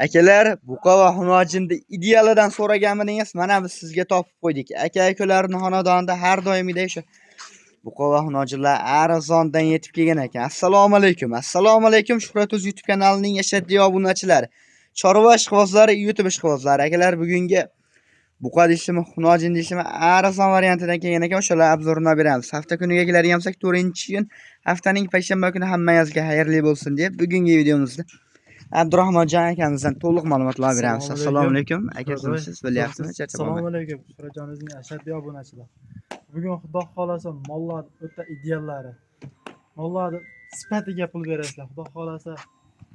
Akalar, buqa va xunojinni idealidan so'raganmidingiz? Mana biz sizga topib qo'ydik. Aka-ukalarning xonadonida har doimgidek shu buqa va xunojinlar arzondan yetib kelgan ekan. Assalomu alaykum. Assalomu alaykum. Shuhrat Uz YouTube kanalining ashaddiy obunachilari. Chorva ishqibozlari, YouTube ishqibozlari. Akalar, bugungi buqa deysizmi, xunojin deysizmi, arzon variantidan kelgan ekan. O'shalar obzorini beramiz. Hafta kuniga keladigan bo'lsak, 4-kun, haftaning payshanba kuni hammangizga xayrli bo'lsin deb bugungi videomizda Abdurahmonjon akamizdan to'liq ma'lumotlar beramiz. Assalomu alaykum. Aka, siz bilyapsizmi? Assalomu alaykum. Shuhratjonimizning ashaddiy obunachilar. Bugun Xudo xolasa mollar o'ta ideallari. Mollarni sifatiga pul berasizlar. Xudo xolasa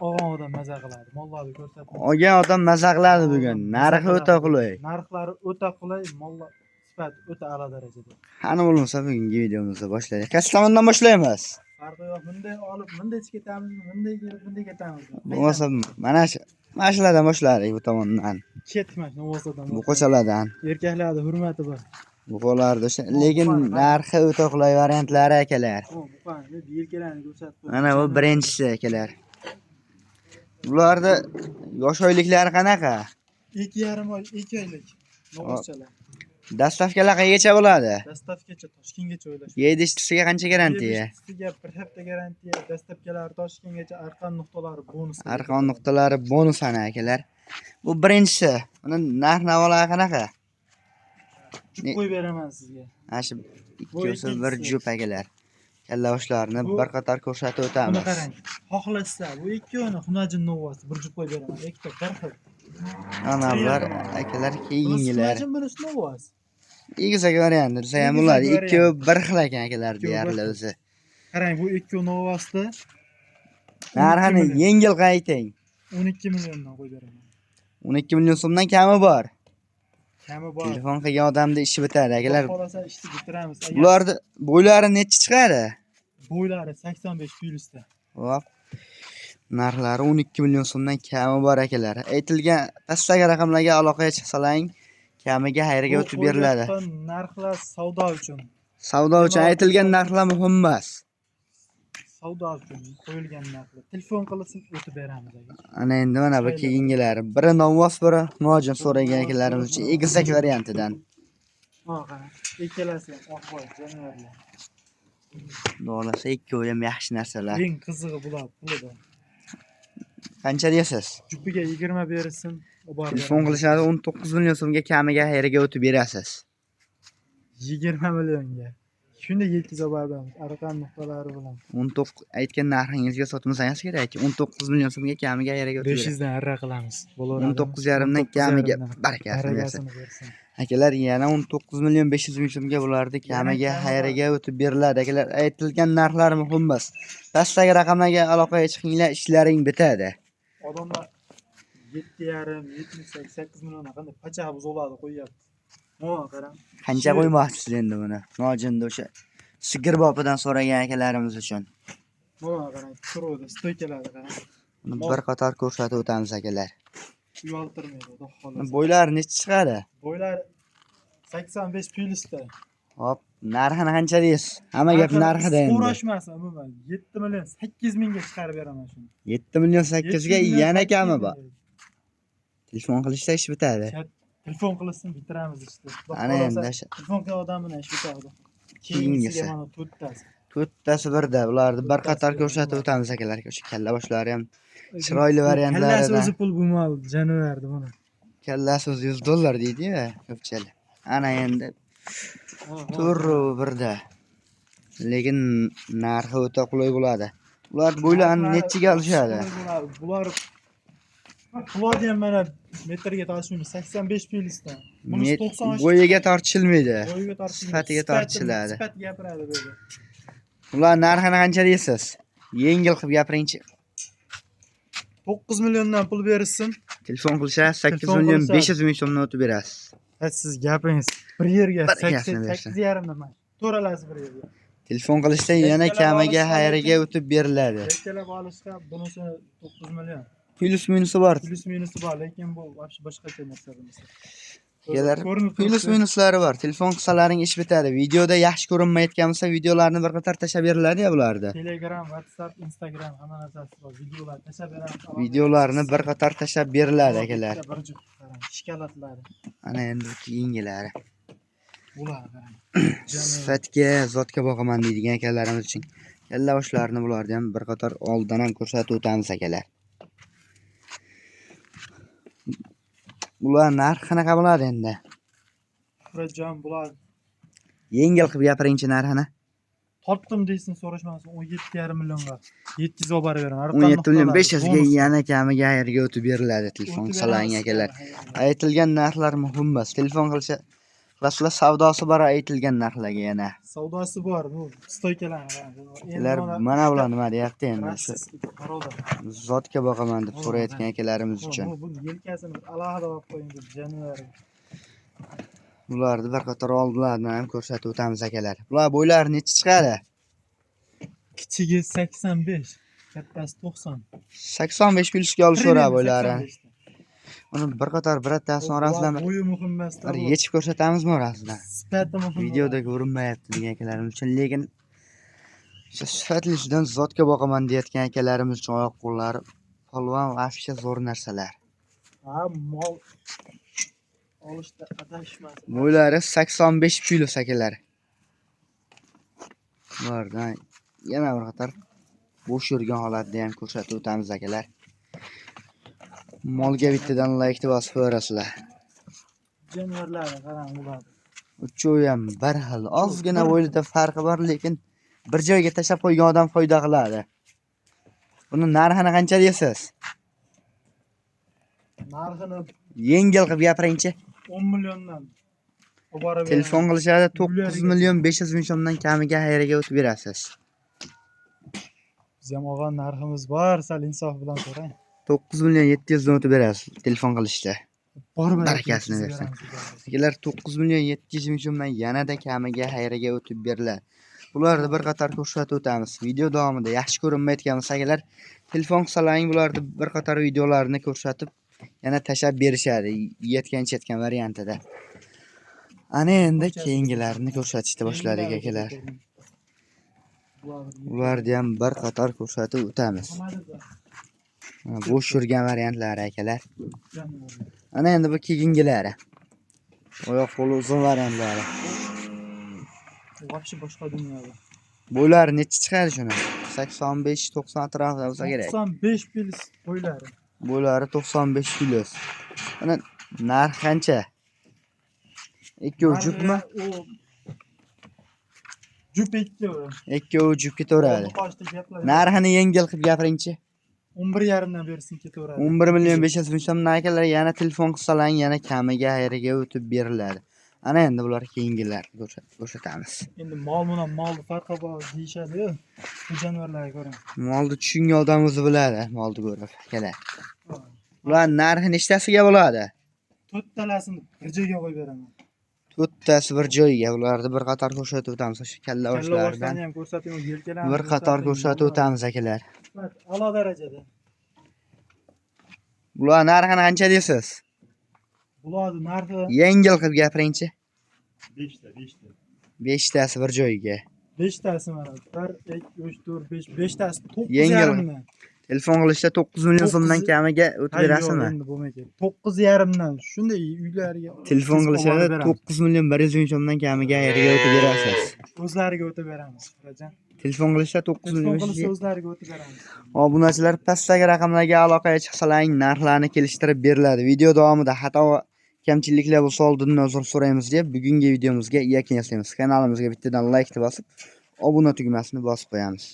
og'on odam maza qiladi. Mollarni ko'rsatib. Olgan odam maza qiladi bugun. Narxi o'ta qulay. Narxlari o'ta qulay, mollar sifati o'ta a'lo darajada. Qani bo'lmasa bugungi videomizni boshlaylik. Qaysi tomondan boshlaymiz? Farqi yo'q. Bunday olib, bunday ketamizmi, bunday kelib, bunday ketamizmi? Bo'lmasa mana shulardan boshlaylik bu tomondan. Ketmas, Novosaddan. Bu qo'chalardan. Erkaklarga hurmati bor. Buqalarda lekin narxi o'ta qulay variantlari akalar. Mana bu birinchisi akalar. Bularda yosh oyliklari qanaqa? 2,5 oy, 2 oylik. Novoschalar. Dastavkalar qayergacha bo'ladi? Dastavkacha Toshkentgacha o'ylash. Yeydishtisiga qancha garantiya? Yeydishtisiga 1 hafta garantiya, dastavkalar Toshkentgacha arqon nuqtalari bonus. Arqon nuqtalari bonus ana akalar. Bu birinchisi. Uni narx-navolari qanaqa? Jup qo'yib beraman sizga. Mana shu ikkosi bir jup akalar. Kalla boshlarini bir qator ko'rsatib o'tamiz. Buni qarang. Xohlashsa bu ikkovini xunojin novosi bir jup qo'yib beraman. Ikkita bir xil. Ana bular akalar keyingilar. Xunojin bunisi novosi. Egizak variant desa ham bo'ladi. Ikkovi bir xil ekan akalar deyarli o'zi. Qarang, bu ikkovi novosda narxini yengil qayting. 12 milliondan qo'yib beraman. 12 million so'mdan kami bor. Kami bor. Telefon qilgan odamda ishi bitadi akalar. Xohlasa ishni bitiramiz. Bularni bo'ylari necha chiqadi? Bo'ylari 85 plyusda. Hop. Narxlari 12 million so'mdan kami bor akalar. Aytilgan pastdagi raqamlarga aloqaga chiqsalaring, kamiga xayriga o'tib beriladi. Narxlar savdo uchun. Savdo uchun aytilgan narxlar muhim emas. Savdo uchun qo'yilgan narxlar. Telefon qilsin o'tib beramiz aka. Ana endi mana bu keyingilari. Biri novvos, biri nojin so'ragan akalarimiz uchun egizak variantidan. Ha, qarang. Ikkalasi oq boy jonivorlar. Bo'lmasa ikkovi ham yaxshi narsalar. Eng qizig'i bular pulida. Qancha deysiz? Jupiga 20 berilsin. Telefon qilishadi 19 million so'mga kamiga xayriga o'tib berasiz. 20 millionga. Shunda yetkazib beramiz. Arqon nuqtalari bilan. 19 aytgan narxingizga sotmasangiz kerak. 19 million so'mga kamiga xayriga o'tib berasiz. 500 dan arra qilamiz. 19,5 dan kamiga barakasini bersin. Akalar, yana 19 million 500 ming so'mga bularni kamiga xayriga o'tib beriladi. Akalar, aytilgan narxlar muhim emas. Pastdagi raqamlarga aloqaga chiqinglar, ishlaring bitadi. Odamlar 7,5, 78 milliondan qanday pacha buzoladi qo'yyapti. Mana qarang. Qancha qo'ymoqchisiz endi buni? Nojinda o'sha sigir bopidan so'ragan akalarimiz uchun. Mana qarang, turuvdi, stoykalarni qarang. Buni bir qator ko'rsatib o'tamiz akalar. Uyaltirmaydi, xudo xolasa. Bo'ylari necha chiqadi? Bo'ylari 85 plyusda. Hop, narxini qancha deysiz? Hamma gap narxida endi. So'rashmasin umuman. 7 million 8 mingga chiqarib beraman shuni. 7 million 8 ga yana kami bor. Telefon qilishda ish bitadi. Telefon qilsin bitiramiz ishni. Ana endi telefon qilgan odam bilan ish bitadi. Keyingisi. Mana 4tasi. 4tasi birda. Bularni bir qator ko'rsatib o'tamiz akalar. O'sha kalla boshlari ham chiroyli variantlari. Kallasi o'zi pul bu mol jonivordi buni. Kallasi o'zi $100 deydi-ku ko'pchilik. Ana endi turi birda. Lekin narxi o'ta qulay bo'ladi. Ular bo'ylarni nechiga olishadi? Bular Pulodi ham mana metrga tortishmaydi 85 plyusdan. Buni 90 bo'yiga tortishilmaydi. Bo'yiga tortishilmaydi. Sifatiga tortishiladi. Sifat gapiradi bu. Ular narxini qancha deysiz? Yengil qilib gapiringchi. 9 milliondan pul berilsin. Telefon qilsa 8 million 500 ming so'mdan o'tib berasiz. Siz gapingiz bir yerga 8,5 dan to'ralasi bir yerga. Telefon qilishda yana kamiga xayriga o'tib beriladi. Erkalab olishda bunisi 9 million. Plus minusi bor. Plus minusi bor, lekin bu boshqacha narsa bunisi. Akalar, Ko'rinib plus turibdi. minuslari bor. Telefon qisalaring ish bitadi. Videoda yaxshi ko'rinmayotgan bo'lsa, videolarni bir qator tashlab beriladi-ya bularda. Telegram, WhatsApp, Instagram hamma narsasi bor. Videolar tashlab beramiz. Videolarni bir qator tashlab beriladi akalar. Bir juft qarang, shikalatlari. Ana endi keyingilari. Bular qarang. Sifatga, zotga boqaman deydigan akalarimiz uchun kalla boshlarini bularni ham bir qator oldindan ham ko'rsatib o'tamiz akalar. Bular narxi qanaqa bo'ladi endi? Murodjon, bular Yengil qilib gapiringchi narxini. topdim deysin, so'rashmasin. 17,5 millionga 700 olib berib beraman. 17 million 500 ga yana kamiga yerga o'tib beriladi telefon qisalang akalar. Aytilgan narxlar muhim emas. Telefon qilasizlar, savdosi bor aytilgan narxlarga yana. Savdosi bor, bu stoykalar. Ular mana bular nima deyapti endi shu Qaroda. zotga boqaman deb so'rayotgan akalarimiz uchun. Bu yelkasini alohida olib qo'ying deb januari. Bularni bir qator oldlarni ham ko'rsatib o'tamiz akalar. Bular bo'ylari necha chiqadi? Kichigi 85, kattasi 90. 85 plyusga olib so'ra bo'ylari. Uni bir qator birattasini orasidan bo'yi muhim emas. bir yechib ko'rsatamizmi orasidan? Sifati muhim. Videoda ko'rinmayapti degan akalarimiz uchun, lekin o'sha sifatlishidan zotga boqaman deyotgan akalarimiz uchun oyoq qo'llari polvon afisha zo'r narsalar. Ha, mol olishda adashmasin. Bo'ylari 85 plyus akalar. Bulardan yana bir qator bo'sh yurgan holatda ham ko'rsatib o'tamiz akalar. Molga bittadan like bosib ko'rasizlar. Jonivorlari qarang ular. Uchovi ham bir xil. Ozgina bo'ylida farqi bor, lekin bir joyga tashlab qo'ygan odam foyda qiladi. Buni narxini qancha deysiz? Narxini Yengil qilib gapiringchi. 10 milliondan olib borib Telefon qilishadi 9 million 500 ming so'mdan kamiga xayriga o'tib berasiz. Biz ham olgan narximiz bor, sal insof bilan so'rang. 9 million 700 dan o'tib berasiz telefon qilishda. Borib Barakasini bersin. Sizlar 9 million 700 ming so'mdan yanada kamiga xayriga o'tib beriladi. Bularni bir qator ko'rsatib o'tamiz. Video davomida yaxshi ko'rinmayotgan bo'lsalar, telefon qilsalaring bularni bir qator videolarini ko'rsatib yana tashlab berishadi, yetgan variantida. Ana endi keyingilarini ko'rsatishni boshladik akalar. Ularni ham bir qator ko'rsatib o'tamiz. Bo'sh yurgan variantlari akalar. Ana endi bu keyingilari. Oyoq qo'li uzun variantlari. Vobshe boshqa dunyoda. Bo'ylari necha chiqadi shuni? 85-90 atrofida bo'lsa kerak. 95 plyus bo'ylari. Bo'ylari 95 plyus. Mana narx qancha? Ikkovi jupmi? Jup ikki. Ikkovi jup ketaveradi. Narxini yengil qilib gapiringchi. 11,5 dan bersin ketaveradi. 11 million 500 ming so'mdan akalar yana telefon qilsalang yana kamiga xayriga o'tib beriladi. Ana endi bular keyingilarni ko'rsatamiz. Endi mol bilan molni farqi bor deyishadi-ku. Bu jonivorlarga ko'ring. Molni tushungan odam o'zi biladi, molni ko'rib akalar. Bular narxi nechtasiga bo'ladi? 4 talasini bir joyga qo'yib beraman. 4 tasi bir joyga. Bularni bir qator ko'rsatib o'tamiz. O'sha kalla boshlaridan ham ko'rsating, yelkalarni bir qator ko'rsatib o'tamiz akalar. A'lo darajada. Bular narxini qancha deysiz? Bularni narxi Yengil qilib gapiringchi. 5 ta. 5 tasi bir joyga. 5 tasi mana. 1 2 3 4 5 5 tasi 9,5 Yengil. dan. Telefon qilishda 9 million so'mdan kamiga o'tib berasizmi? Endi bo'lmaydi. 9,5 dan. Shunday uylarga Telefon qilishda 9 million 100 ming so'mdan kamiga yerga o'tib berasiz. o'zlariga o'tib beramiz, Rajan. Telefon qilishda 9 million. Telefon qilsa o'zlariga o'tib beramiz. Obunachilar pastdagi raqamlarga aloqaga chiqsalaring narxlarni kelishtirib beriladi. Video davomida xato va kamchiliklar bo'lsa oldindan uzr so'raymiz deb bugungi videomizga yakun yasaymiz. Kanalimizga bittadan like bosib, obuna tugmasini bosib qo'yamiz.